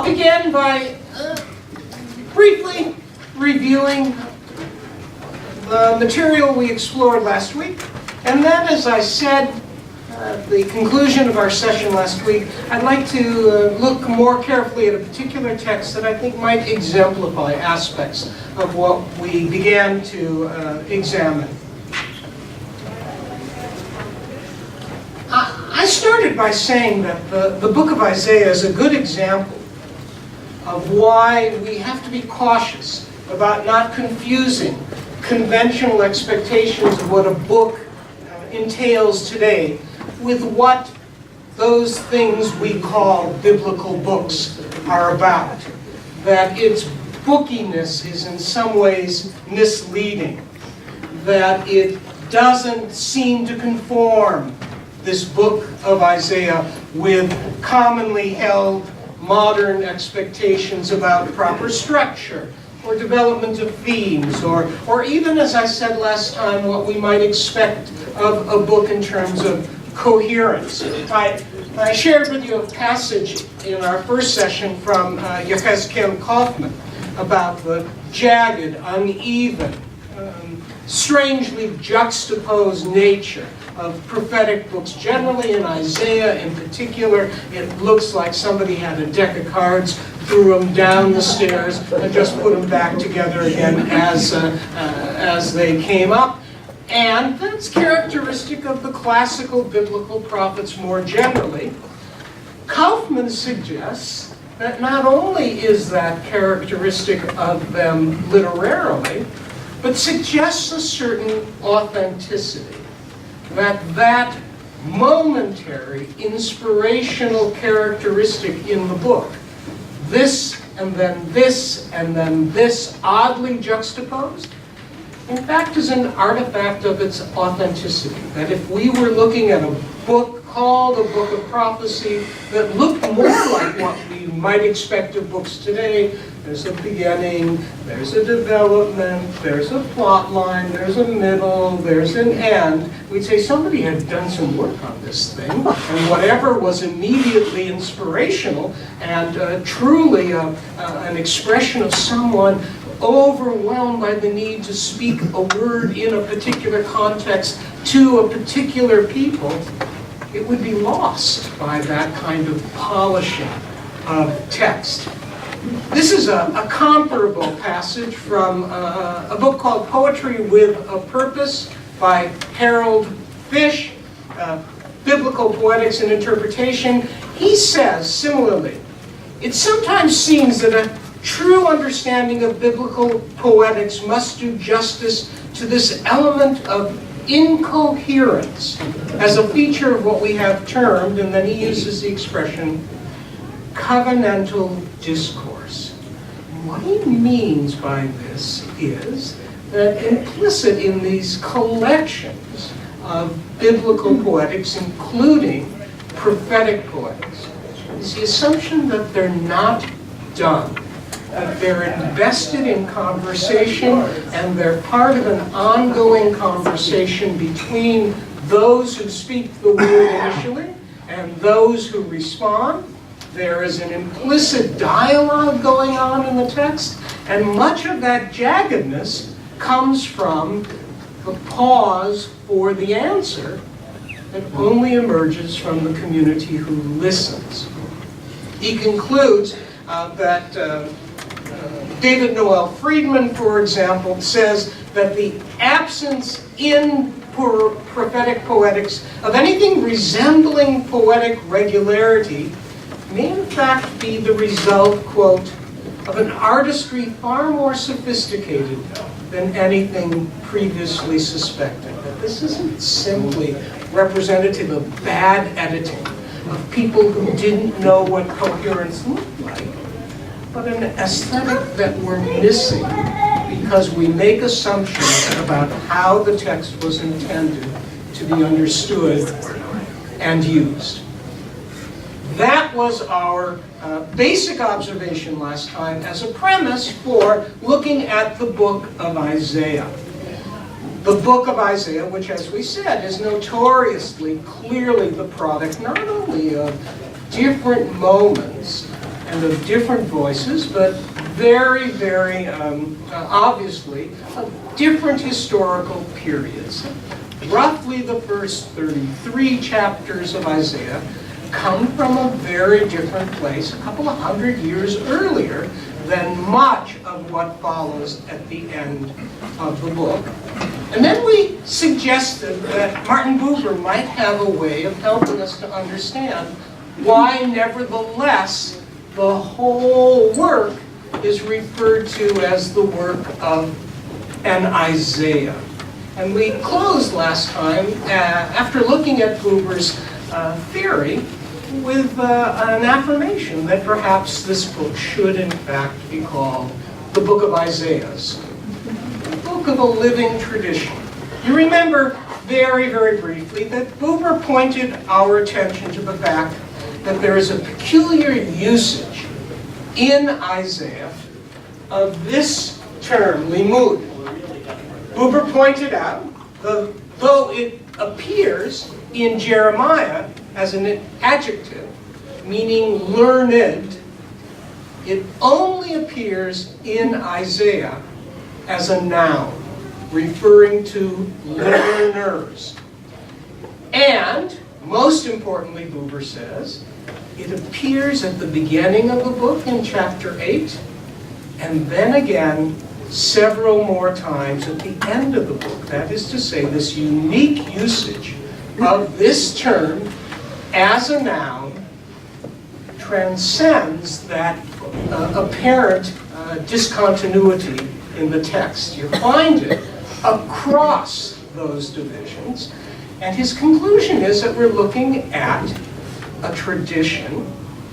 begin by briefly reviewing the material we explored last week. And then, as I said at the conclusion of our session last week, I'd like to look more carefully at a particular text that I think might exemplify aspects of what we began to examine. I started by saying that the book of Isaiah is a good example of why we have to be cautious about not confusing conventional expectations of what a book entails today with what those things we call biblical books are about. That its bookiness is in some ways misleading. That it doesn't seem to conform, this book of Isaiah, with commonly held modern expectations about proper structure or development of themes, or even, as I said last time, what we might expect of a book in terms of coherence. I shared with you a passage in our first session from Yechezkel Kaufman about the jagged, uneven, strangely juxtaposed nature of prophetic books generally, and Isaiah in particular. It looks like somebody had a deck of cards, threw them down the stairs, and just put them back together again as they came up. And that's characteristic of the classical biblical prophets more generally. Kaufman suggests that not only is that characteristic of them literarily, but suggests a certain authenticity. That momentary, inspirational characteristic in the book, this and then this and then this, oddly juxtaposed, in fact is an artifact of its authenticity. That if we were looking at a book called a book of prophecy that looked more like what we might expect of books today, there's a beginning, there's a development, there's a plot line, there's a middle, there's an end, we'd say somebody had done some work on this thing, and whatever was immediately inspirational and truly an expression of someone overwhelmed by the need to speak a word in a particular context to a particular people, it would be lost by that kind of polishing of text. This is a comparable passage from a book called Poetry with a Purpose by Harold Fish, Biblical Poetics and Interpretation. He says, similarly, it sometimes seems that a true understanding of biblical poetics must do justice to this element of incoherence as a feature of what we have termed, and then he uses the expression, covenantal discourse. What he means by this is that implicit in these collections of biblical poetics, including prophetic poetics, is the assumption that they're not done, that they're invested in conversation and they're part of an ongoing conversation between those who speak the word initially and those who respond. There is an implicit dialogue going on in the text, and much of that jaggedness comes from the pause for the answer that only emerges from the community who listens. He concludes that David Noel Friedman, for example, says that the absence in prophetic poetics of anything resembling poetic regularity may in fact be the result, quote, of an artistry far more sophisticated than anything previously suspected. That this isn't simply representative of bad editing, of people who didn't know what coherence looked like, but an aesthetic that we're missing because we make assumptions about how the text was intended to be understood and used. That was our basic observation last time as a premise for looking at the book of Isaiah. The book of Isaiah, which, as we said, is notoriously, clearly the product not only of different moments and of different voices, but very, very obviously of different historical periods. Roughly the first 33 chapters of Isaiah come from a very different place, a couple of hundred years earlier than much of what follows at the end of the book. And then we suggested that Martin Buber might have a way of helping us to understand why, nevertheless, the whole work is referred to as the work of an Isaiah. And we closed last time, after looking at Buber's theory, with an affirmation that perhaps this book should in fact be called the Book of Isaiahs, the book of a living tradition. You remember very, very briefly that Buber pointed our attention to the fact that there is a peculiar usage in Isaiah of this term, limud. Buber pointed out, though it appears in Jeremiah as an adjective, meaning learned, it only appears in Isaiah as a noun, referring to learners. And, most importantly, Buber says, it appears at the beginning of the book in chapter 8, and then again several more times at the end of the book. That is to say, this unique usage of this term as a noun transcends that apparent discontinuity in the text. You find it across those divisions, and his conclusion is that we're looking at a tradition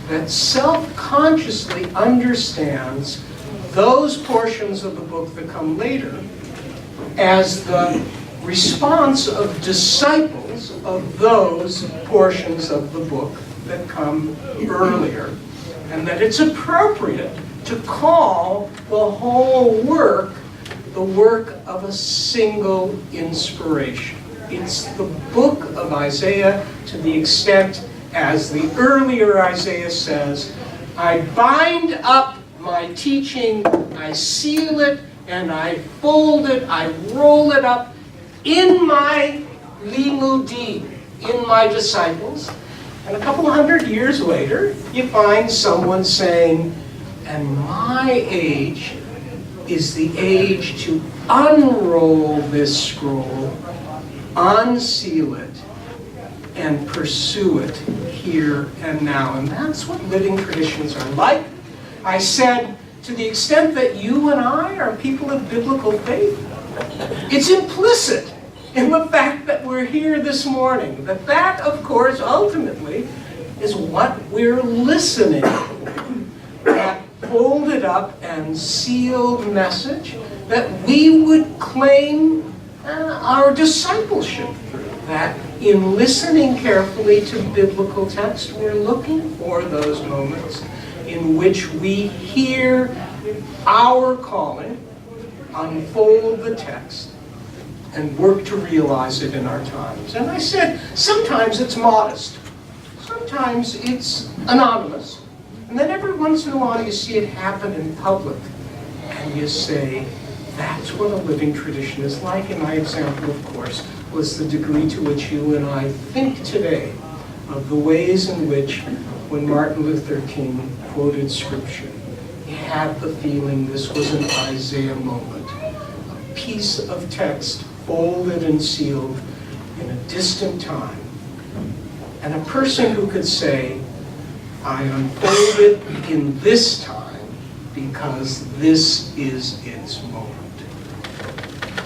that self-consciously understands those portions of the book that come later as the response of disciples of those portions of the book that come earlier, and that it's appropriate to call the whole work the work of a single inspiration. It's the book of Isaiah to the extent, as the earlier Isaiah says, I bind up my teaching, I seal it, and I fold it, I roll it up in my limudim, in my disciples. And a couple of hundred years later, you find someone saying, and my age is the age to unroll this scroll, unseal it, and pursue it here and now. And that's what living traditions are like. I said, to the extent that you and I are people of biblical faith, it's implicit in the fact that we're here this morning. That, of course, ultimately, is what we're listening to. That folded up and sealed message that we would claim our discipleship through. That in listening carefully to biblical text, we're looking for those moments in which we hear our calling, unfold the text, and work to realize it in our times. And I said, sometimes it's modest, sometimes it's anonymous, and then every once in a while you see it happen in public, and you say, that's what a living tradition is like. And my example, of course, was the degree to which you and I think today of the ways in which, when Martin Luther King quoted Scripture, he had the feeling this was an Isaiah moment, a piece of text folded and sealed in a distant time, and a person who could say, I unfold it in this time because this is its moment.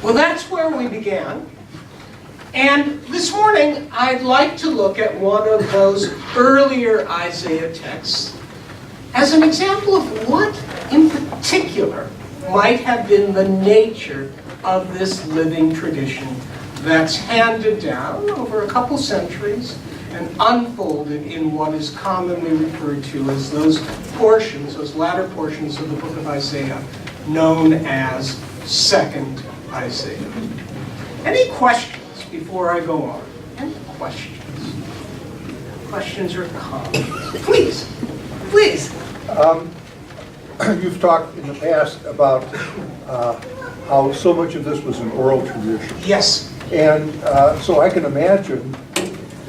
Well, that's where we began. And this morning, I'd like to look at one of those earlier Isaiah texts as an example of what, in particular, might have been the nature of this living tradition that's handed down over a couple centuries and unfolded in what is commonly referred to as those portions, those latter portions of the book of Isaiah, known as Second Isaiah. Any questions before I go on? Any questions? Questions or comments? Please, please. You've talked in the past about how so much of this was an oral tradition. Yes. And so I can imagine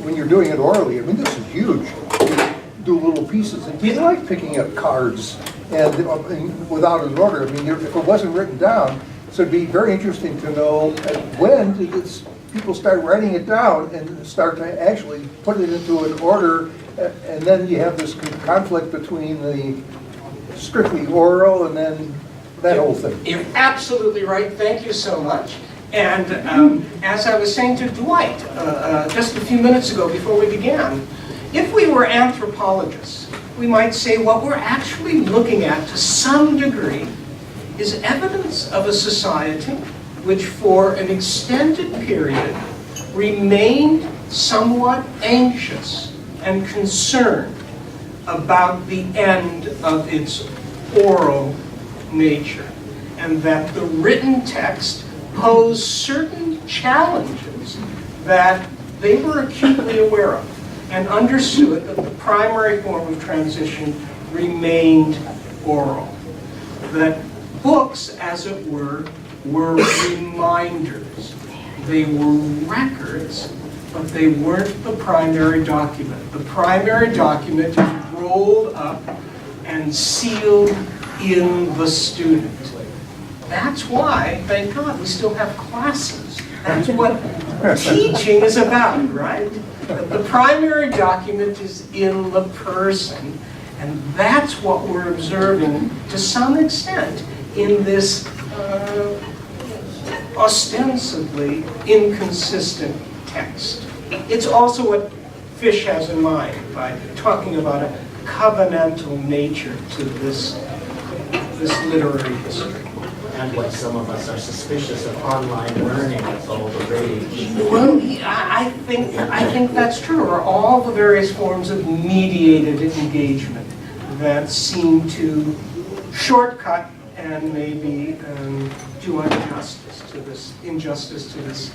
when you're doing it orally, I mean, this is huge. You do little pieces, and it's like picking up cards and without an order. I mean, if it wasn't written down, so it'd be very interesting to know when did people start writing it down and start to actually put it into an order, and then you have this conflict between the strictly oral and then that whole thing. You're absolutely right. Thank you so much. And as I was saying to Dwight just a few minutes ago before we began, if we were anthropologists, we might say what we're actually looking at to some degree is evidence of a society which for an extended period remained somewhat anxious and concerned about the end of its oral nature, and that the written text posed certain challenges that they were acutely aware of and understood that the primary form of transition remained oral. That books, as it were reminders. They were records, but they weren't the primary document. The primary document is rolled up and sealed in the student. That's why, thank God, we still have classes. That's what teaching is about, right? The primary document is in the person, and that's what we're observing to some extent in this ostensibly inconsistent text. It's also what Fish has in mind by talking about a covenantal nature to this literary history. And what some of us are suspicious of online learning with all the rage. Well, I think that's true, or all the various forms of mediated engagement that seem to shortcut and maybe do injustice to this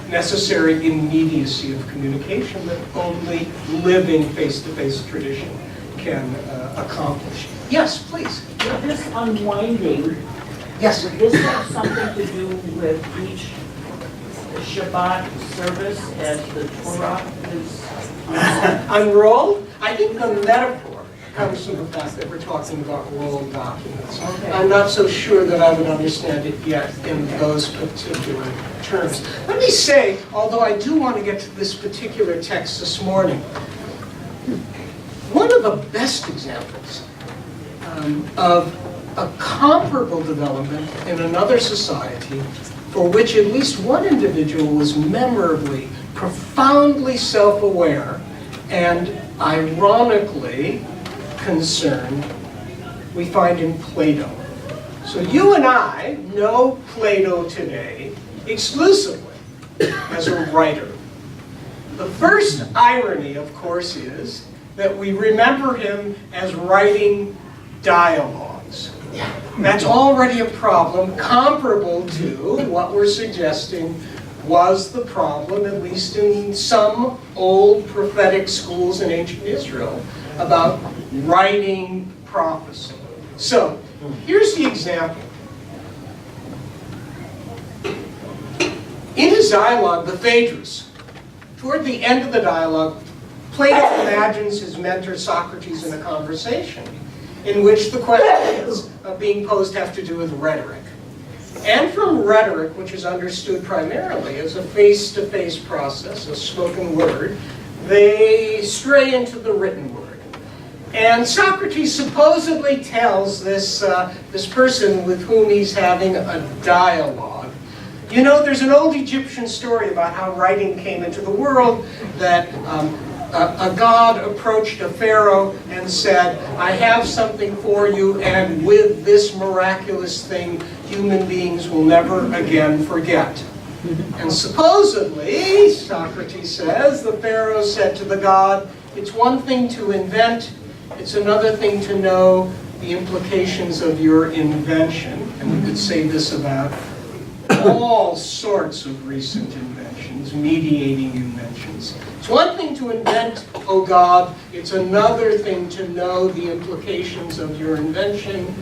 necessary immediacy of communication that only living face-to-face tradition can accomplish. Yes, please. With this unwinding, Yes. would this have something to do with each Shabbat service as the Torah is Unrolled? I think the metaphor comes from the fact that we're talking about rolled documents. Okay. I'm not so sure that I would understand it yet in those particular terms. Let me say, although I do want to get to this particular text this morning, one of the best examples of a comparable development in another society for which at least one individual was memorably, profoundly self-aware, and ironically concerned, we find in Plato. So you and I know Plato today exclusively as a writer. The first irony, of course, is that we remember him as writing dialogues. That's already a problem comparable to what we're suggesting was the problem, at least in some old prophetic schools in ancient Israel, about writing prophecy. So, here's the example. In his dialogue, the Phaedrus, toward the end of the dialogue, Plato imagines his mentor Socrates in a conversation in which the questions being posed have to do with rhetoric. And from rhetoric, which is understood primarily as a face-to-face process, a spoken word, they stray into the written word. And Socrates supposedly tells this person with whom he's having a dialogue, you know, there's an old Egyptian story about how writing came into the world, that a god approached a pharaoh and said, I have something for you, and with this miraculous thing, human beings will never again forget. And supposedly, Socrates says, the pharaoh said to the god, it's one thing to invent, it's another thing to know the implications of your invention. And we could say this about all sorts of recent inventions, mediating inventions. It's one thing to invent, oh God, it's another thing to know the implications of your invention.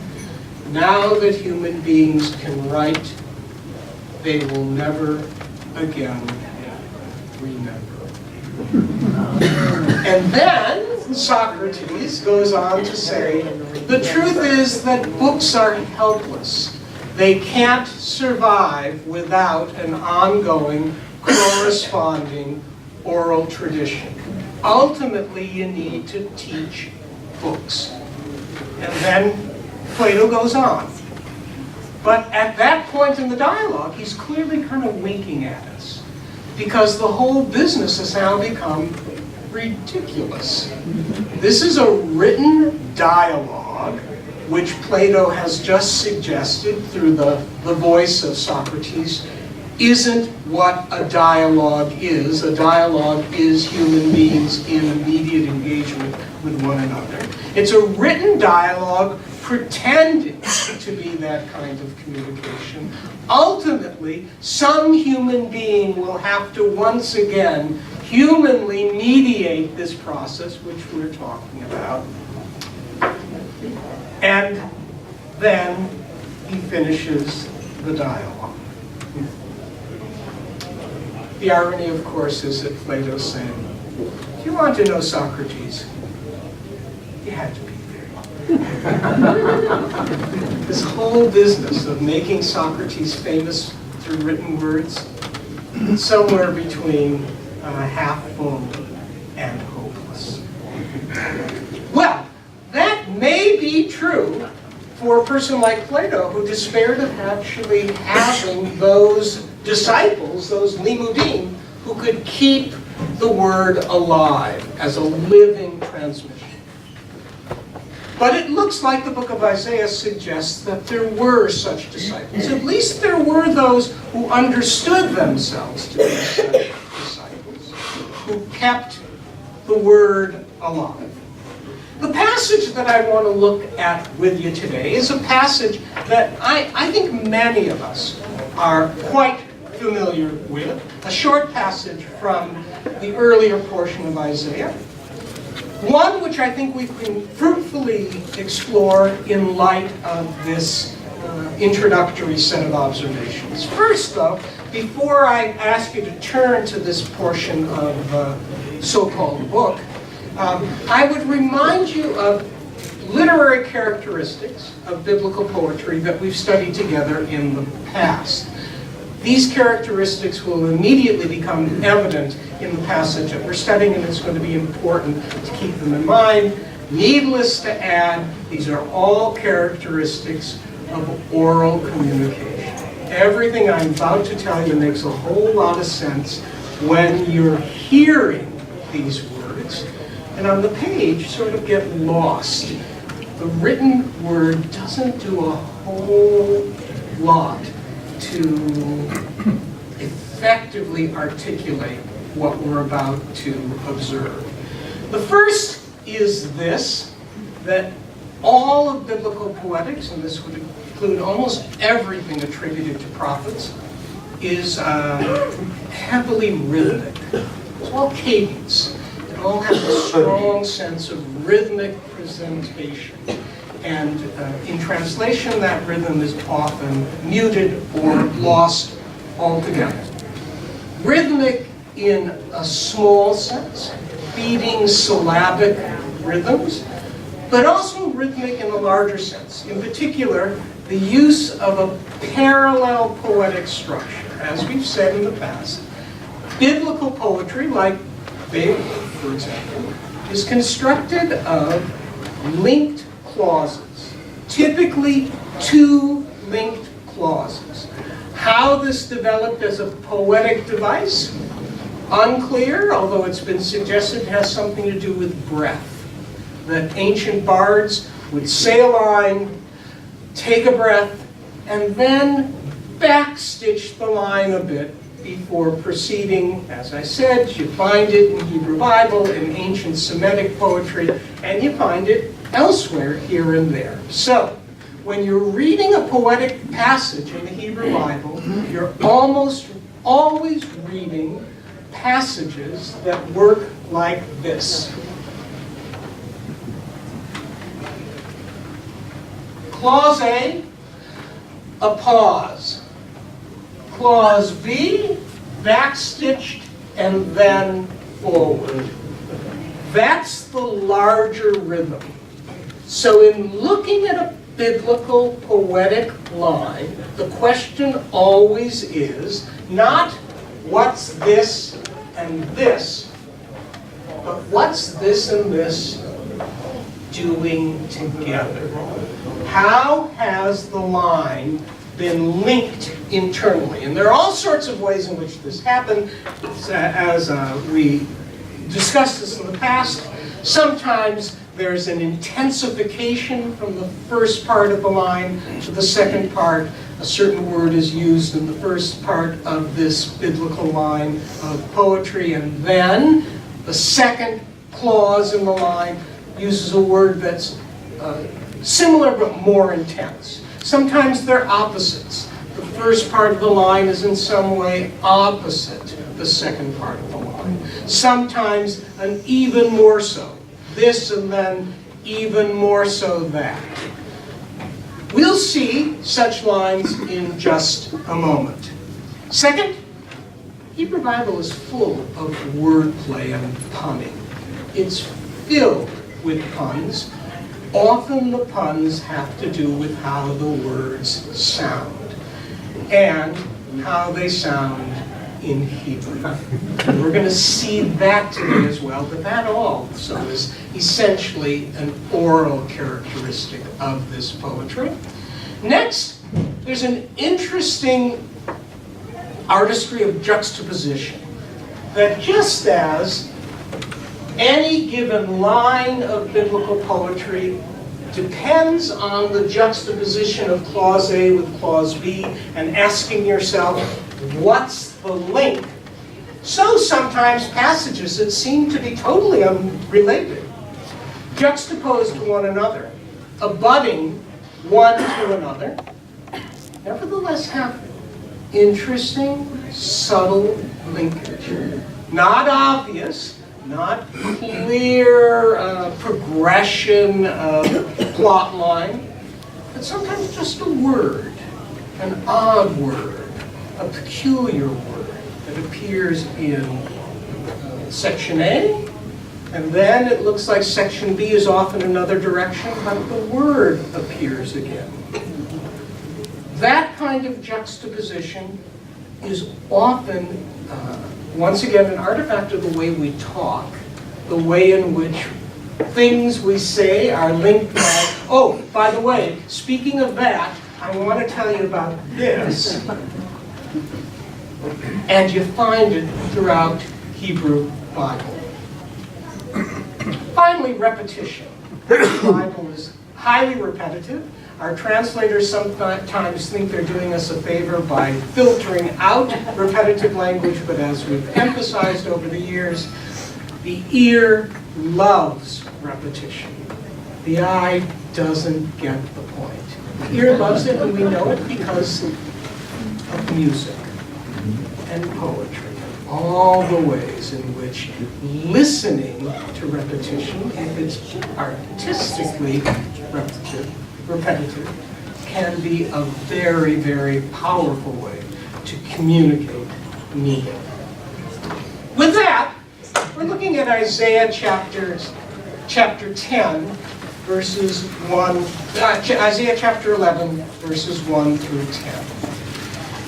Now that human beings can write, they will never again remember. And then Socrates goes on to say, the truth is that books are helpless. They can't survive without an ongoing, corresponding oral tradition. Ultimately, you need to teach books. And then Plato goes on. But at that point in the dialogue, he's clearly kind of winking at us, because the whole business has now become ridiculous. This is a written dialogue, which Plato has just suggested through the voice of Socrates, isn't what a dialogue is. A dialogue is human beings in immediate engagement with one another. It's a written dialogue pretending to be that kind of communication. Ultimately, some human being will have to once again humanly mediate this process which we're talking about. And then he finishes the dialogue. The irony, of course, is that Plato's saying, if you want to know Socrates, you had to be there. This whole business of making Socrates famous through written words, somewhere between half full and hopeless. Well, that may be true for a person like Plato, who despaired of actually having those disciples, those limudim, who could keep the word alive as a living transmission. But it looks like the book of Isaiah suggests that there were such disciples. At least there were those who understood themselves to be such disciples, who kept the word alive. The passage that I want to look at with you today is a passage that I think many of us are quite familiar with, a short passage from the earlier portion of Isaiah, one which I think we can fruitfully explore in light of this introductory set of observations. First, though, before I ask you to turn to this portion of the so-called book, I would remind you of literary characteristics of biblical poetry that we've studied together in the past. These characteristics will immediately become evident in the passage that we're studying, and it's going to be important to keep them in mind. Needless to add, these are all characteristics of oral communication. Everything I'm about to tell you makes a whole lot of sense when you're hearing these words, and on the page sort of get lost. The written word doesn't do a whole lot to effectively articulate what we're about to observe. The first is this, that all of biblical poetics, and this would include almost everything attributed to prophets, is heavily rhythmic. It's all cadence. It all has a strong sense of rhythmic presentation. And in translation, that rhythm is often muted or lost altogether. Rhythmic in a small sense, beating syllabic rhythms, but also rhythmic in a larger sense. In particular, the use of a parallel poetic structure. As we've said in the past, biblical poetry, like Beowulf, for example, is constructed of linked clauses, typically 2 linked clauses. How this developed as a poetic device, unclear, although it's been suggested it has something to do with breath. That ancient bards would say a line, take a breath, and then backstitch the line a bit before proceeding. As I said, you find it in Hebrew Bible, in ancient Semitic poetry, and you find it elsewhere here and there. So, when you're reading a poetic passage in the Hebrew Bible, you're almost always reading passages that work like this. Clause A, a pause. Clause B, backstitched and then forward. That's the larger rhythm. So in looking at a biblical poetic line, the question always is not what's this and this, but what's this and this doing together? How has the line been linked internally? And there are all sorts of ways in which this happened, as we discussed this in the past. Sometimes there's an intensification from the first part of the line to the second part. A certain word is used in the first part of this biblical line of poetry, and then the second clause in the line uses a word that's similar but more intense. Sometimes they're opposites. The first part of the line is in some way opposite the second part of the line. Sometimes an even more so. This and then even more so that. We'll see such lines in just a moment. Second, Hebrew Bible is full of wordplay and punning. It's filled with puns. Often the puns have to do with how the words sound and how they sound in Hebrew. And we're going to see that today as well, but that also is essentially an oral characteristic of this poetry. Next, there's an interesting artistry of juxtaposition, that just as any given line of biblical poetry depends on the juxtaposition of clause A with clause B and asking yourself, what's the link? So sometimes passages that seem to be totally unrelated, juxtaposed to one another, abutting one to another, nevertheless have interesting, subtle linkage. Not obvious, not clear progression of plot line, but sometimes just a word, an odd word, a peculiar word that appears in section A, and then it looks like section B is off in another direction, but the word appears again. That kind of juxtaposition is often, once again, an artifact of the way we talk, the way in which things we say are linked by, oh, by the way, speaking of that, I want to tell you about this. And you find it throughout Hebrew Bible. Finally, repetition. The Bible is highly repetitive. Our translators sometimes think they're doing us a favor by filtering out repetitive language, but as we've emphasized over the years, the ear loves repetition. The eye doesn't get the point. The ear loves it, and we know it because of music and poetry. All the ways in which listening to repetition, if it's artistically repetitive, can be a very, very powerful way to communicate meaning. With that, we're looking at Isaiah chapter 10, verses 1, Isaiah chapter 11, verses 1 through 10.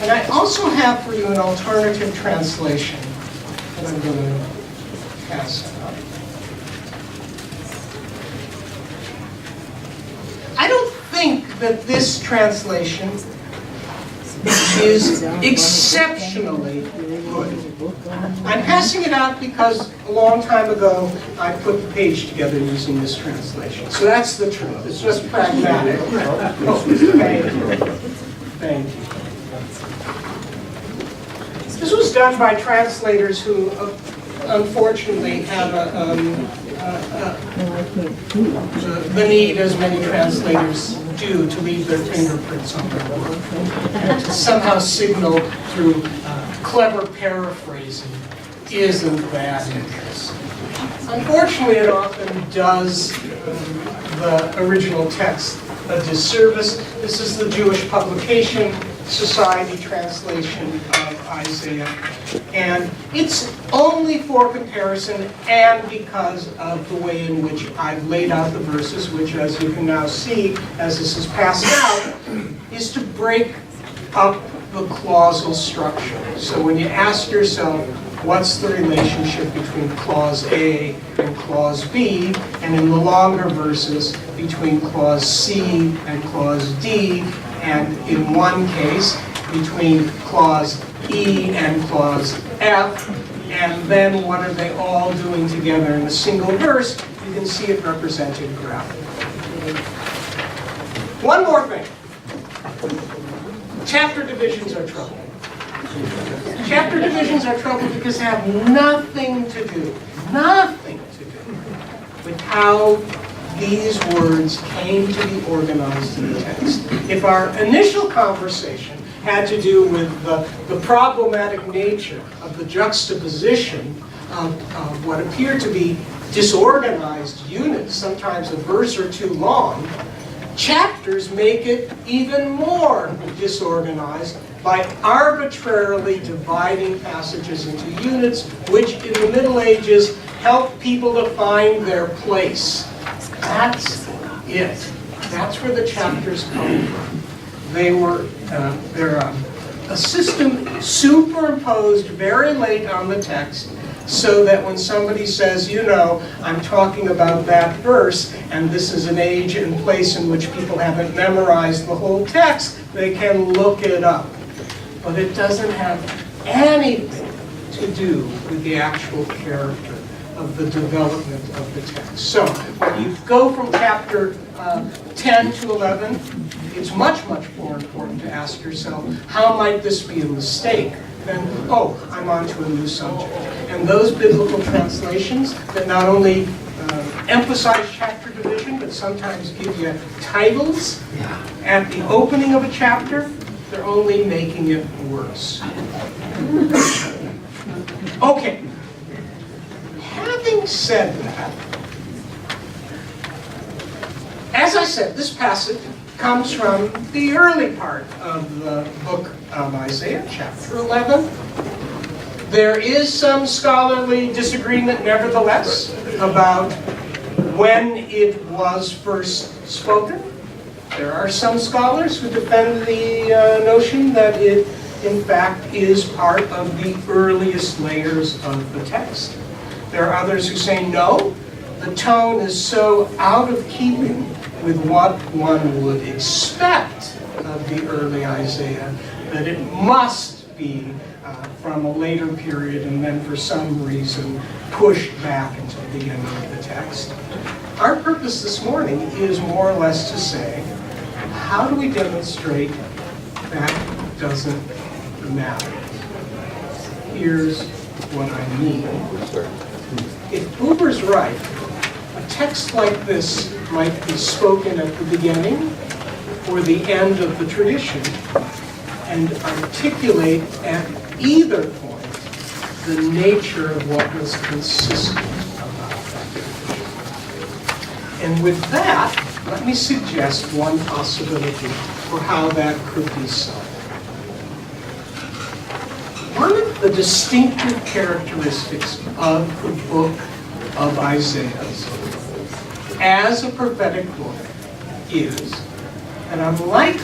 And I also have for you an alternative translation that I'm going to pass out. I don't think that this translation is exceptionally good. I'm passing it out because a long time ago I put the page together using this translation. So that's the truth. It's just pragmatic. Oh, thank you. Thank you. This was done by translators who unfortunately have the need, as many translators do to leave their fingerprints on their work, and to somehow signal through clever paraphrasing, isn't that interesting? Unfortunately, it often does the original text a disservice. This is the Jewish Publication Society translation of Isaiah, and it's only for comparison and because of the way in which I've laid out the verses, which, as you can now see, as this is passed out, is to break up the clausal structure. So when you ask yourself, what's the relationship between clause A and clause B, and in the longer verses, between clause C and clause D, and in one case, between clause E and clause F, and then what are they all doing together in a single verse, you can see it represented graphically. One more thing. Chapter divisions are trouble. Chapter divisions are trouble because they have nothing to do with how these words came to be organized in the text. If our initial conversation had to do with the problematic nature of the juxtaposition of what appear to be disorganized units, sometimes a verse or two long, chapters make it even more disorganized by arbitrarily dividing passages into units, which in the Middle Ages help people to find their place. That's it. That's where the chapters come from. They're a system superimposed very late on the text, so that when somebody says, you know, I'm talking about that verse, and this is an age and place in which people haven't memorized the whole text, they can look it up. But it doesn't have anything to do with the actual character of the development of the text. So when you go from chapter 10 to 11, it's much, much more important to ask yourself, how might this be a mistake? Then, oh, I'm on to a new subject. And those biblical translations that not only emphasize chapter division, but sometimes give you titles at the opening of a chapter, they're only making it worse. Okay. Having said that, as I said, this passage comes from the early part of the book of Isaiah, chapter 11. There is some scholarly disagreement, nevertheless, about when it was first spoken. There are some scholars who defend the notion that it, in fact, is part of the earliest layers of the text. There are others who say no, the tone is so out of keeping with what one would expect of the early Isaiah that it must be from a later period and then for some reason pushed back until the end of the text. Our purpose this morning is more or less to say, how do we demonstrate that doesn't matter? Here's what I mean. If Buber's right, a text like this might be spoken at the beginning or the end of the tradition and articulate at either point the nature of what was consistent about that tradition. And with that, let me suggest one possibility for how that could be solved. One of the distinctive characteristics of the book of Isaiah as a prophetic book is that unlike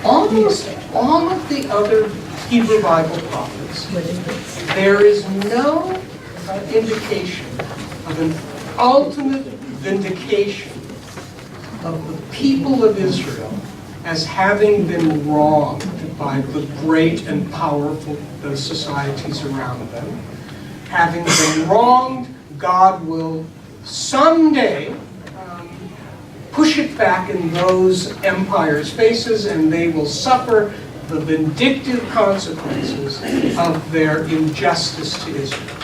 almost all of the other Hebrew Bible prophets, there is no indication of an ultimate vindication of the people of Israel as having been wronged by the great and powerful societies around them. Having been wronged, God will someday push it back in those empires' faces, and they will suffer the vindictive consequences of their injustice to Israel.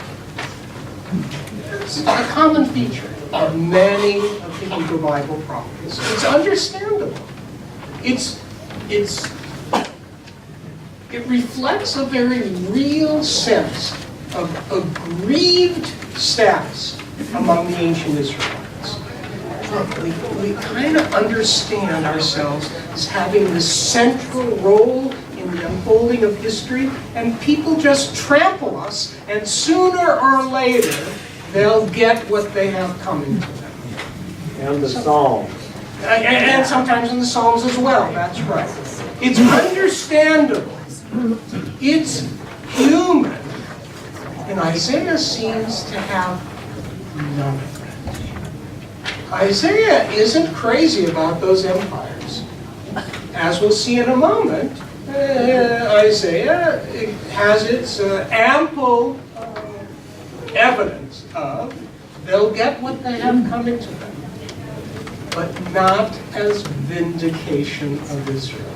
It's a common feature of many of the Hebrew Bible prophets. It's understandable. it reflects a very real sense of aggrieved status among the ancient Israelites. We kind of understand ourselves as having this central role in the unfolding of history, and people just trample us, and sooner or later, they'll get what they have coming to them. And the Psalms. And sometimes in the Psalms as well, that's right. It's understandable. It's human. And Isaiah seems to have none of it. Isaiah isn't crazy about those empires. As we'll see in a moment, Isaiah has its ample evidence of they'll get what they have coming to them, but not as vindication of Israel,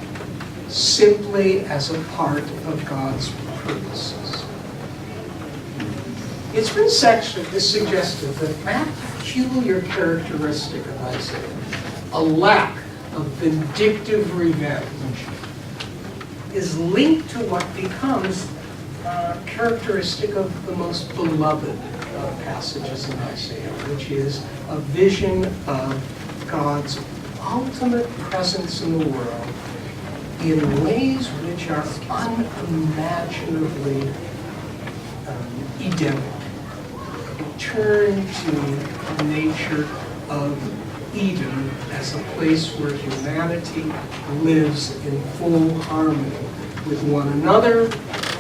simply as a part of God's purposes. It's been suggested that peculiar characteristic of Isaiah, a lack of vindictive revenge, is linked to what becomes characteristic of the most beloved passages in Isaiah, which is a vision of God's ultimate presence in the world in ways which are unimaginably Edenic. Return to the nature of Eden as a place where humanity lives in full harmony with one another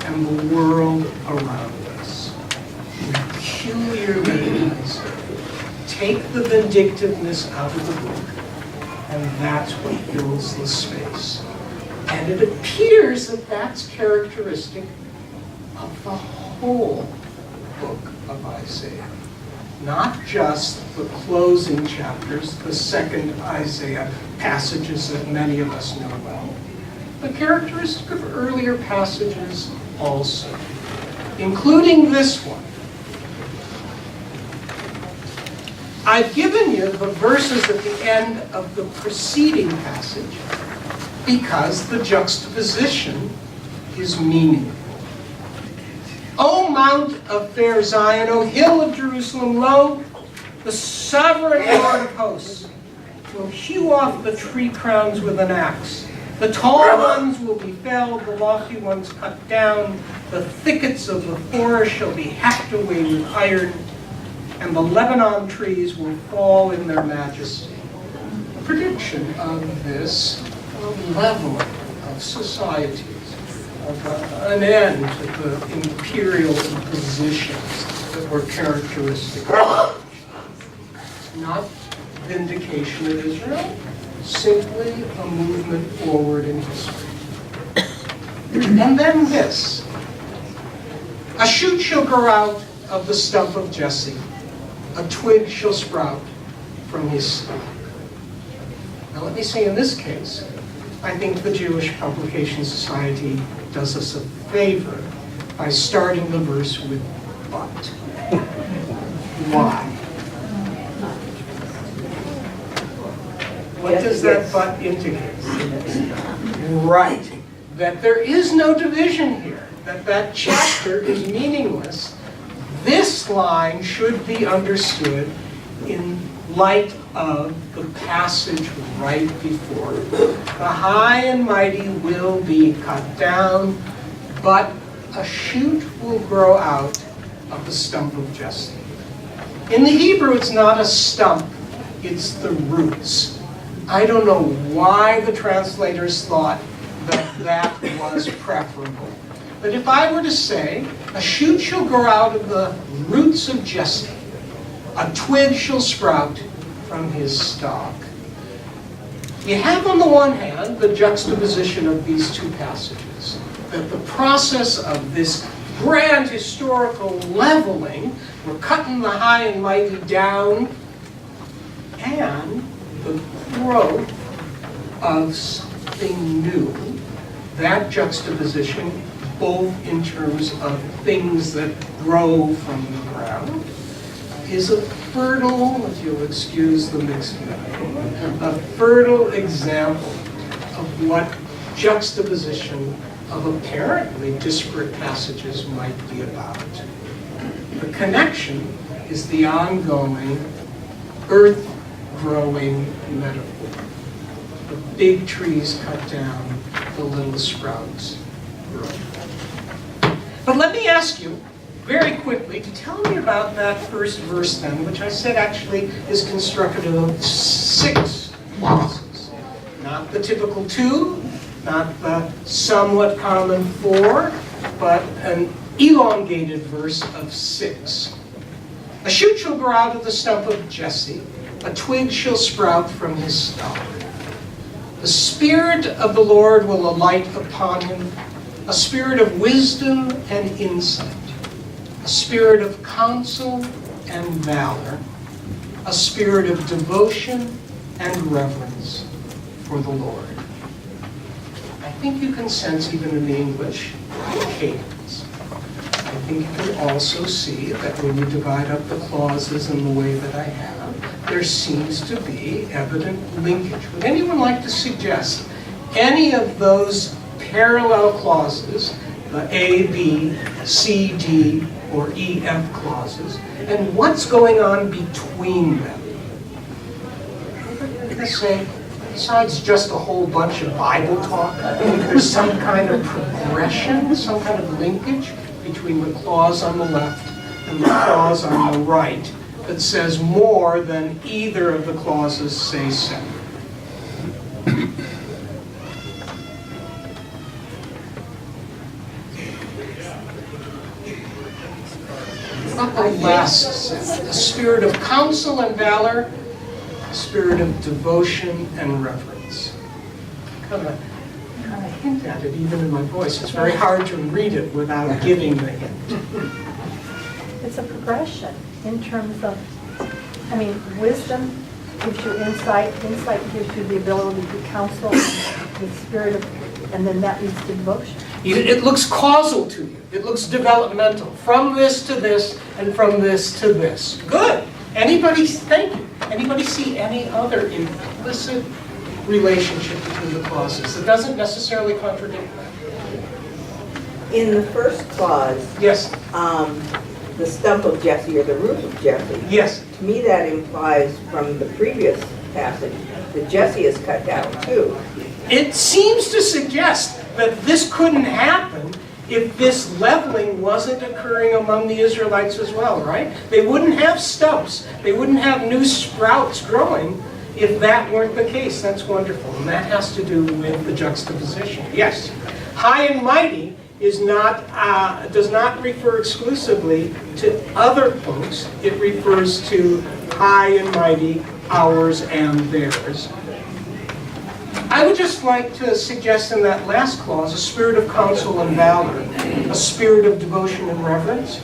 and the world around us. Peculiarly nice. Take the vindictiveness out of the book, and that's what fills the space. And it appears that that's characteristic of the whole book of Isaiah. Not just the closing chapters, the second Isaiah passages that many of us know well, but characteristic of earlier passages also, including this one. I've given you the verses at the end of the preceding passage because the juxtaposition is meaningful. O Mount of fair Zion, O hill of Jerusalem, lo, the sovereign Lord of hosts will hew off the tree crowns with an axe. The tall ones will be felled, the lofty ones cut down. The thickets of the forest shall be hacked away with iron, and the Lebanon trees will fall in their majesty. A prediction of this leveling of societies, of an end to the imperial impositions that were characteristic of it. Not vindication of Israel, simply a movement forward in history. And then this. A shoot shall grow out of the stump of Jesse. A twig shall sprout from his stalk. Now let me say in this case, I think the Jewish Publication Society does us a favor by starting the verse with but. Why? What does that but indicate? Right. That there is no division here. That chapter is meaningless. This line should be understood in light of the passage right before it. The high and mighty will be cut down, but a shoot will grow out of the stump of Jesse. In the Hebrew, it's not a stump, it's the roots. I don't know why the translators thought that that was preferable. But if I were to say, a shoot shall grow out of the roots of Jesse, a twig shall sprout from his stalk. You have on the one hand the juxtaposition of these two passages, that the process of this grand historical leveling, we're cutting the high and mighty down, and the growth of something new, that juxtaposition, both in terms of things that grow from the ground, is a fertile, if you'll excuse the mixed metaphor, a fertile example of what juxtaposition of apparently disparate passages might be about. The connection is the ongoing earth-growing metaphor. The big trees cut down, the little sprouts grow. But let me ask you, very quickly, to tell me about that first verse then, which I said actually is constructed of 6 clauses. Not the typical 2, not the somewhat common 4, but an elongated verse of 6. A shoot shall grow out of the stump of Jesse, a twig shall sprout from his stalk. The Spirit of the Lord will alight upon him, a spirit of wisdom and insight, a spirit of counsel and valor, a spirit of devotion and reverence for the Lord. I think you can sense, even in the English, cadence. I think you can also see that when you divide up the clauses in the way that I have, there seems to be evident linkage. Would anyone like to suggest any of those parallel clauses, the A, B, C, D, or E, F clauses, and what's going on between them? I'm going to say, besides just a whole bunch of Bible talk, there's some kind of progression, some kind of linkage between the clause on the left and the clause on the right that says more than either of the clauses say separate. The last sentence, a spirit of counsel and valor, a spirit of devotion and reverence. Kind of hint at it even in my voice. It's very hard to read it without giving the hint. It's a progression in terms of, wisdom gives you insight, insight gives you the ability to counsel, the spirit of, and then that leads to devotion. It looks causal to you. It looks developmental. From this to this, and from this to this. Good. Anybody, thank you. Anybody see any other implicit relationship between the clauses that doesn't necessarily contradict that? In the first clause, Yes. The stump of Jesse or the root of Jesse, Yes. to me that implies from the previous passage that Jesse is cut down too. It seems to suggest that this couldn't happen if this leveling wasn't occurring among the Israelites as well, right? They wouldn't have stumps. They wouldn't have new sprouts growing if that weren't the case. That's wonderful. And that has to do with the juxtaposition. Yes. High and mighty is not, does not refer exclusively to other folks. It refers to high and mighty, ours and theirs. I would just like to suggest in that last clause a spirit of counsel and valor, a spirit of devotion and reverence.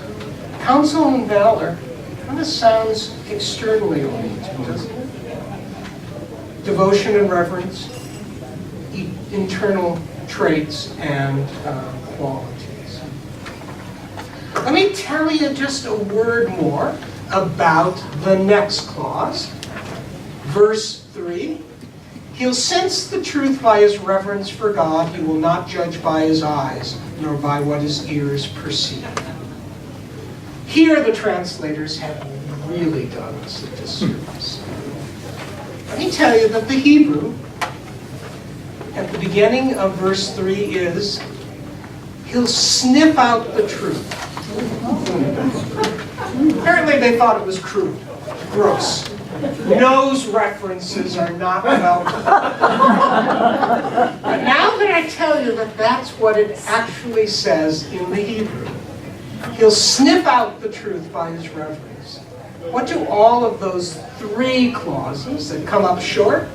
Counsel and valor kind of sounds externally oriented, doesn't it? Devotion and reverence, internal traits and qualities. Let me tell you just a word more about the next clause. Verse 3. He'll sense the truth by his reverence for God. He will not judge by his eyes, nor by what his ears perceive. Here the translators have really done us a disservice. Let me tell you that the Hebrew, at the beginning of verse 3 is, he'll sniff out the truth. Apparently they thought it was crude, gross. Nose references are not welcome. But now that I tell you that that's what it actually says in the Hebrew, he'll sniff out the truth by his reverence. What do all of those 3 clauses that come up short,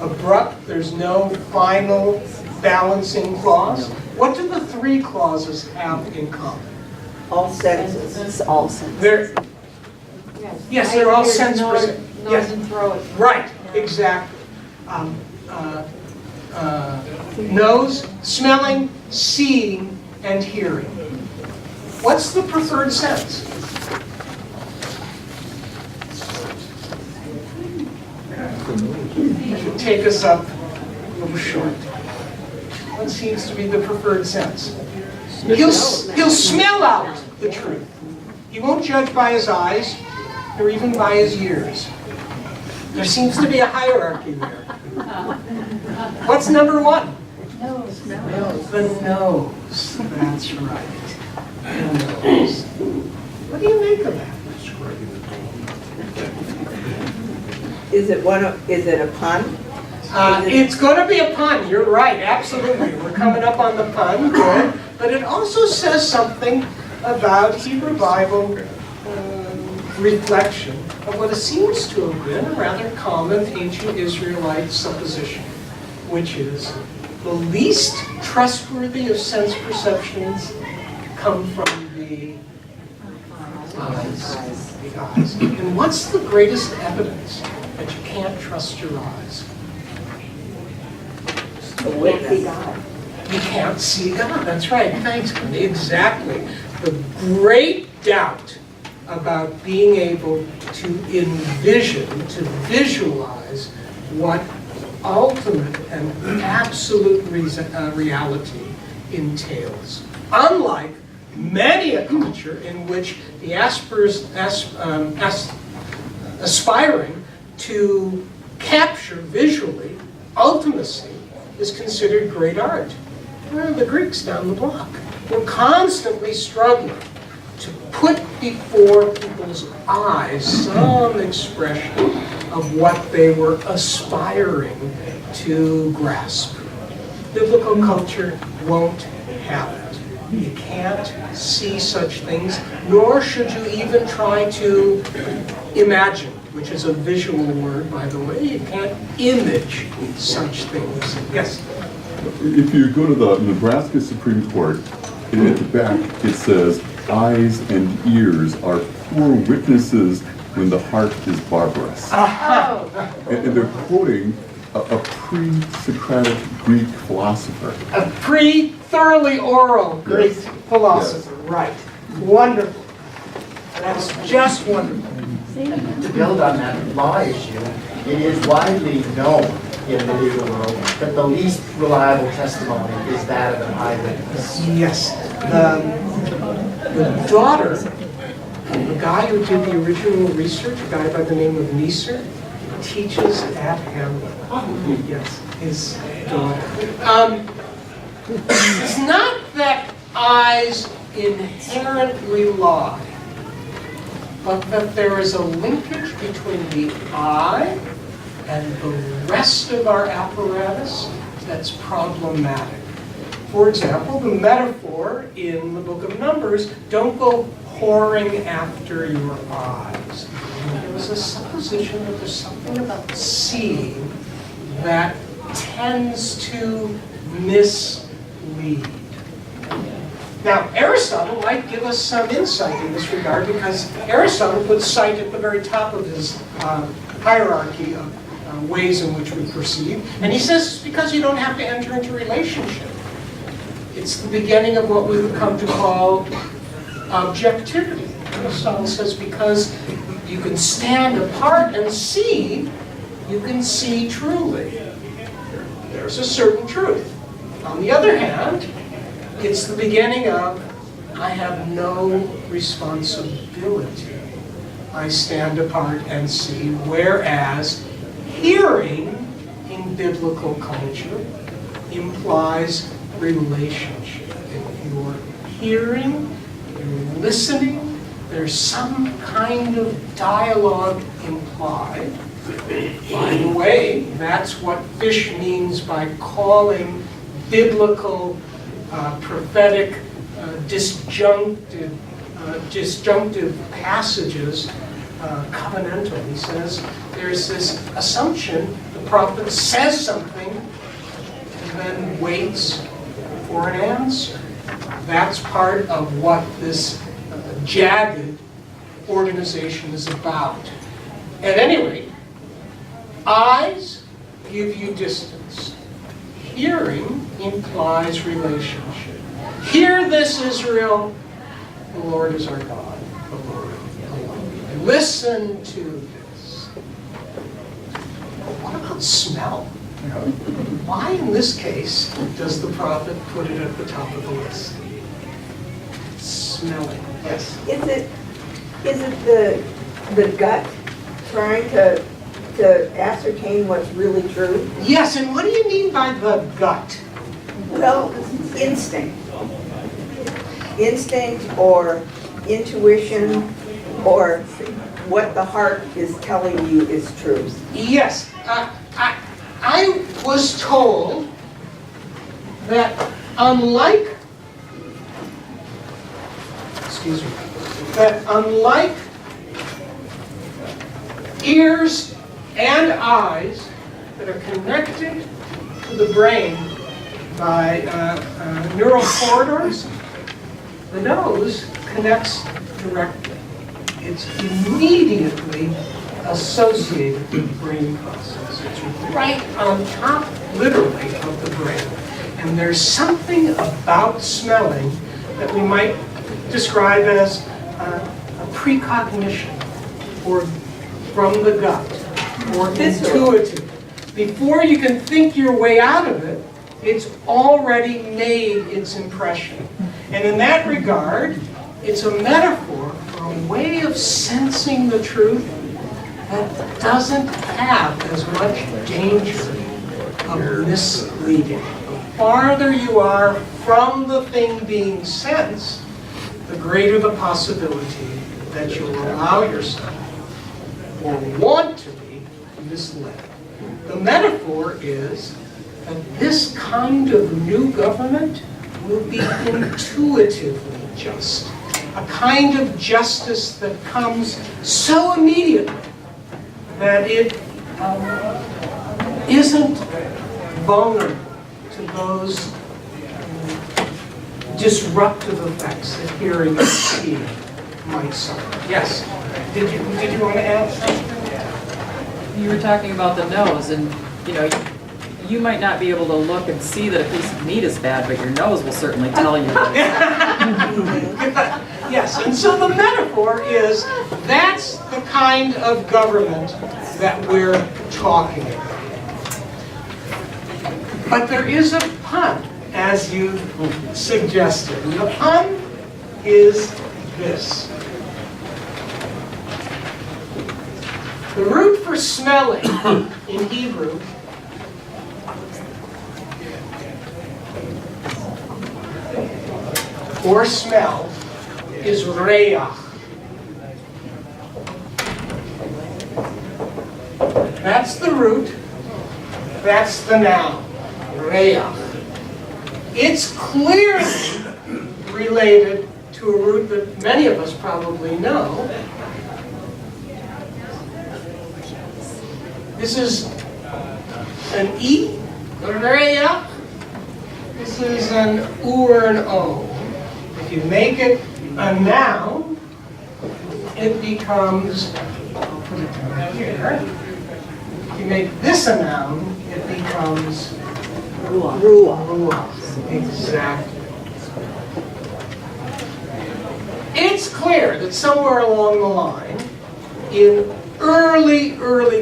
abrupt, there's no final balancing clause, what do the 3 clauses have in common? All senses. All senses. They're all sense perception. Nose and throat. Right, exactly. Nose, smelling, seeing, and hearing. What's the preferred sense? Take us up a little short. That seems to be the preferred sense. He'll smell out the truth. He won't judge by his eyes, or even by his ears. There seems to be a hierarchy there. What's number one? Nose. The nose. That's right. The nose. What do you make of that? Is it a pun? It's going to be a pun. You're right. Absolutely. We're coming up on the pun. Good. But it also says something about Hebrew Bible reflection of what seems to have been a rather common ancient Israelite supposition, which is the least trustworthy of sense perceptions come from the eyes. The eyes. And what's the greatest evidence that you can't trust your eyes? You can't see God. That's right. Thanks, Connie. Exactly. The great doubt about being able to envision, to visualize what ultimate and absolute reality entails. Unlike many a culture in which the aspiring to capture visually ultimacy is considered great art. Well, the Greeks down the block were constantly struggling to put before people's eyes some expression of what they were aspiring to grasp. Biblical culture won't have it. You can't see such things, nor should you even try to imagine, which is a visual word, by the way. You can't image such things. Yes? If you go to the Nebraska Supreme Court, and at the back it says, eyes and ears are poor witnesses when the heart is barbarous. And they're quoting a pre-Socratic Greek philosopher. A pre-thoroughly oral Greek philosopher, right. Wonderful. That's just wonderful. To build on that law issue, it is widely known in the legal world that the least reliable testimony is that of an eyewitness. Yes. The daughter of the guy who did the original research, a guy by the name of Neisser, teaches at Hamlet. Yes, his daughter. It's not that eyes inherently lie, but that there is a linkage between the eye and the rest of our apparatus that's problematic. For example, the metaphor in the book of Numbers, don't go whoring after your eyes. There was a supposition that there's something about seeing that tends to mislead. Now, Aristotle might give us some insight in this regard, because Aristotle puts sight at the very top of his hierarchy of ways in which we perceive. And he says it's because you don't have to enter into relationship. It's the beginning of what we would come to call objectivity. Aristotle says because you can stand apart and see, you can see truly. There's a certain truth. On the other hand, it's the beginning of, I have no responsibility. I stand apart and see, whereas hearing in biblical culture implies relationship. If you're hearing, you're listening, there's some kind of dialogue implied. By the way, that's what Fish means by calling biblical, prophetic, disjunctive passages covenantal. He says there's this assumption, the prophet says something and then waits for an answer. That's part of what this jagged organization is about. At any rate, eyes give you distance. Hearing implies relationship. Hear this, Israel, the Lord is our God, the Lord alone. Listen to this. What about smell? Why in this case does the prophet put it at the top of the list? Smelling, yes. Is it the gut trying to ascertain what's really true? Yes, and what do you mean by the gut? Well, instinct. Instinct or intuition or what the heart is telling you is true. Yes, I was told that unlike ears and eyes that are connected to the brain by neural corridors, the nose connects directly. It's immediately associated with the brain process. It's right on top, literally, of the brain. And there's something about smelling that we might describe as a precognition, or from the gut, or intuitive. Before you can think your way out of it, it's already made its impression. And in that regard, it's a metaphor for a way of sensing the truth that doesn't have as much danger of misleading. The farther you are from the thing being sensed, the greater the possibility that you'll allow yourself or want to be misled. The metaphor is that this kind of new government will be intuitively just. A kind of justice that comes so immediately that it isn't vulnerable to those disruptive effects that hearing and seeing might suffer. Yes? Did you want to add something? You were talking about the nose, and you might not be able to look and see that a piece of meat is bad, but your nose will certainly tell you that. Yes, and so the metaphor is that's the kind of government that we're talking about. But there is a pun, as you suggested. And the pun is this. The root for smelling in Hebrew or smell is reach. That's the root, that's the noun, reach. It's clearly related to a root that many of us probably know. This is an E, reach. This is an U or an O. If you make it a noun, it becomes, I'll put it down here. If you make this a noun, it becomes ruach. Exactly. It's clear that somewhere along the line, in early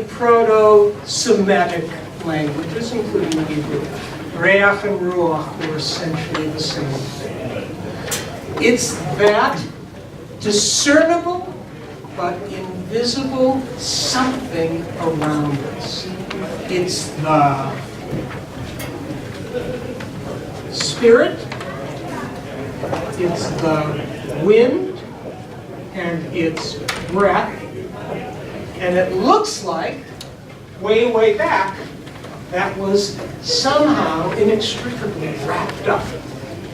Proto-Semitic languages, including Hebrew, reach and ruach were essentially the same thing. It's that discernible but invisible something around us. It's the spirit, it's the wind, and it's breath. And it looks like, way back, that was somehow inextricably wrapped up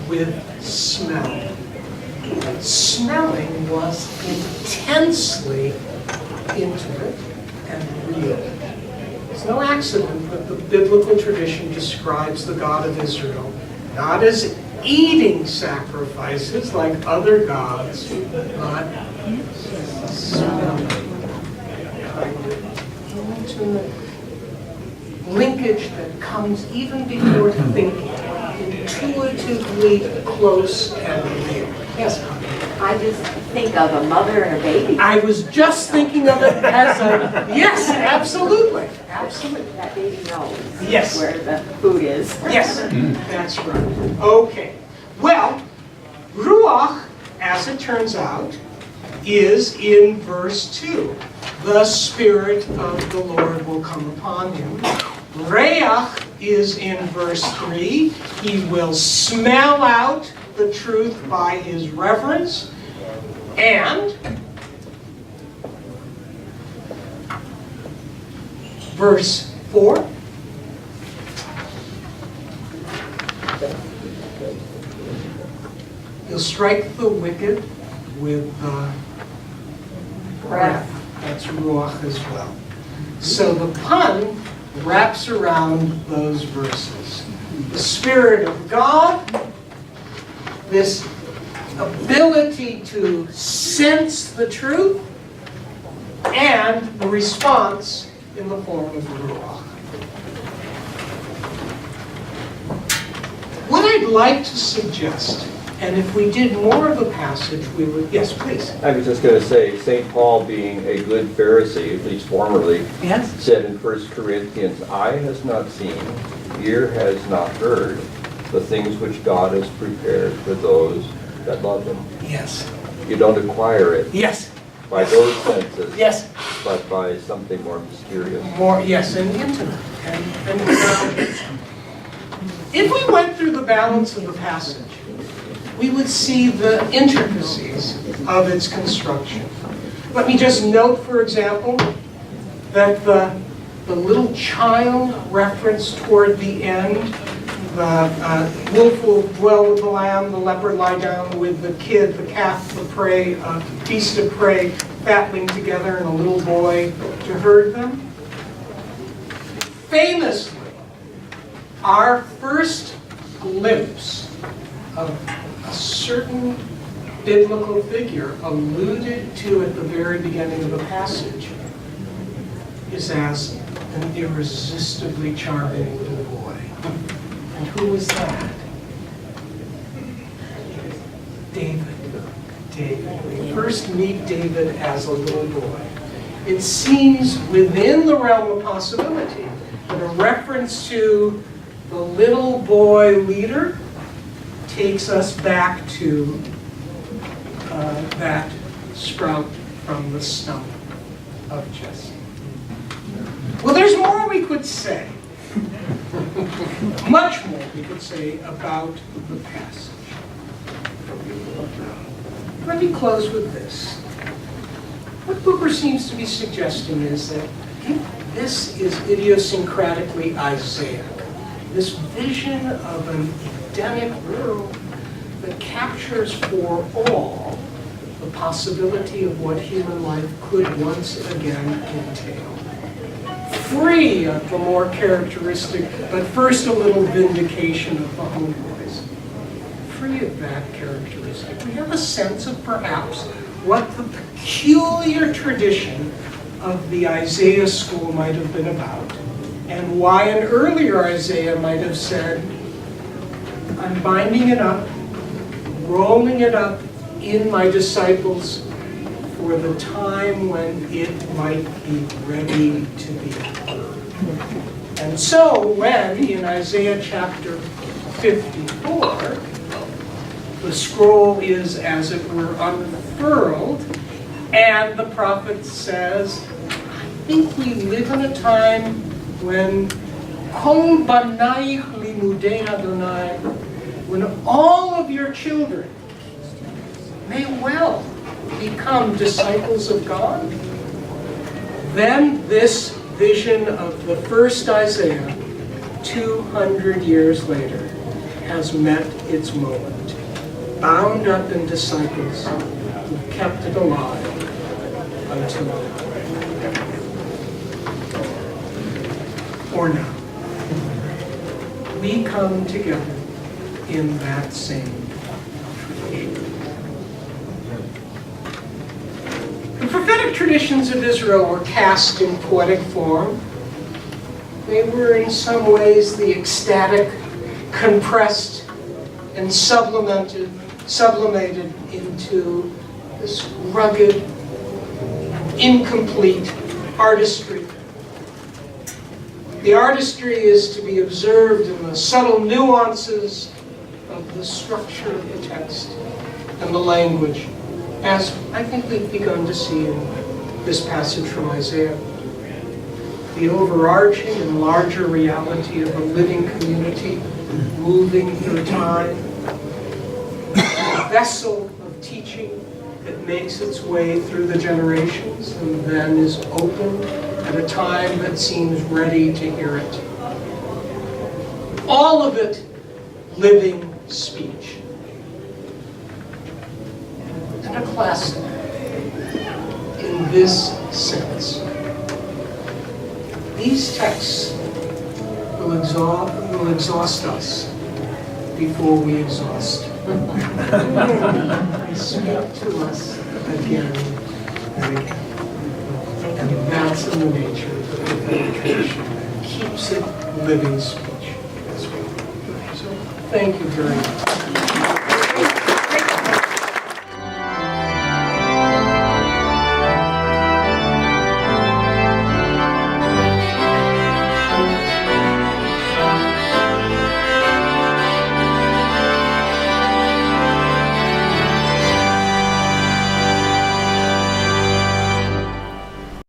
with smell. Smelling was intensely intimate and real. It's no accident that the biblical tradition describes the God of Israel not as eating sacrifices like other gods, but smelling. Intimate linkage that comes even before thinking, intuitively close and real. Yes, Connie? I just think of a mother and a baby. I was just thinking of it as a, yes, absolutely, absolutely. That baby knows Yes. where the food is. Yes, that's right. Okay. Well, Ruach, as it turns out, is in verse 2. The Spirit of the Lord will come upon him. Reach is in verse 3. He will smell out the truth by his reverence. And verse 4. He'll strike the wicked with breath. That's ruach as well. So the pun wraps around those verses. The Spirit of God, this ability to sense the truth, and the response in the form of ruach. What I'd like to suggest, and if we did more of a passage, we would, yes, please. I was just going to say, St. Paul, being a good Pharisee, at least formerly, Yes. said in 1 Corinthians, eye has not seen, ear has not heard, the things which God has prepared for those that love him. Yes. You don't acquire it Yes. by those senses, Yes. but by something more mysterious. More, yes, and intimate. And if we went through the balance of the passage, we would see the intricacies of its construction. Let me just note, for example, that the little child reference toward the end, the wolf will dwell with the lamb, the leopard lie down with the kid, the calf, the prey, beast of prey, fatling together, and a little boy to herd them. Famously, our first glimpse of a certain biblical figure alluded to at the very beginning of the passage is as an irresistibly charming little boy. And who was that? David. David. We first meet David as a little boy. It seems within the realm of possibility that a reference to the little boy leader takes us back to that sprout from the stump of Jesse. Well, there's more we could say. Much more we could say about the passage. Let me close with this. What Buber seems to be suggesting is that this is idiosyncratically Isaiah. This vision of an Edenic world that captures for all the possibility of what human life could once again entail. Free of the more characteristic, but first a little vindication of the homeboys. Free of that characteristic. We have a sense of perhaps what the peculiar tradition of the Isaiah school might have been about, and why an earlier Isaiah might have said, I'm binding it up, rolling it up in my disciples for the time when it might be ready to be heard. And so when in Isaiah chapter 54, the scroll is, as it were, unfurled, and the prophet says, I think we live in a time when Kol Banaich Limudei Adonai, when all of your children may well become disciples of God, then this vision of the first Isaiah, 200 years later, has met its moment. Bound up in disciples who've kept it alive until now. Or now. We come together in that same tradition. The prophetic traditions of Israel were cast in poetic form. They were in some ways the ecstatic, compressed, and sublimated sublimated into this rugged, incomplete artistry. The artistry is to be observed in the subtle nuances of the structure of the text and the language, as I think we've begun to see in this passage from Isaiah. The overarching and larger reality of a living community moving through time, a vessel of teaching that makes its way through the generations and then is opened at a time that seems ready to hear it. All of it living speech. And a classic in this sense. These texts will exhaust us before we exhaust. They speak to us again and again. And that's in the nature of the prophetic tradition that keeps it living speech as well. So thank you very much.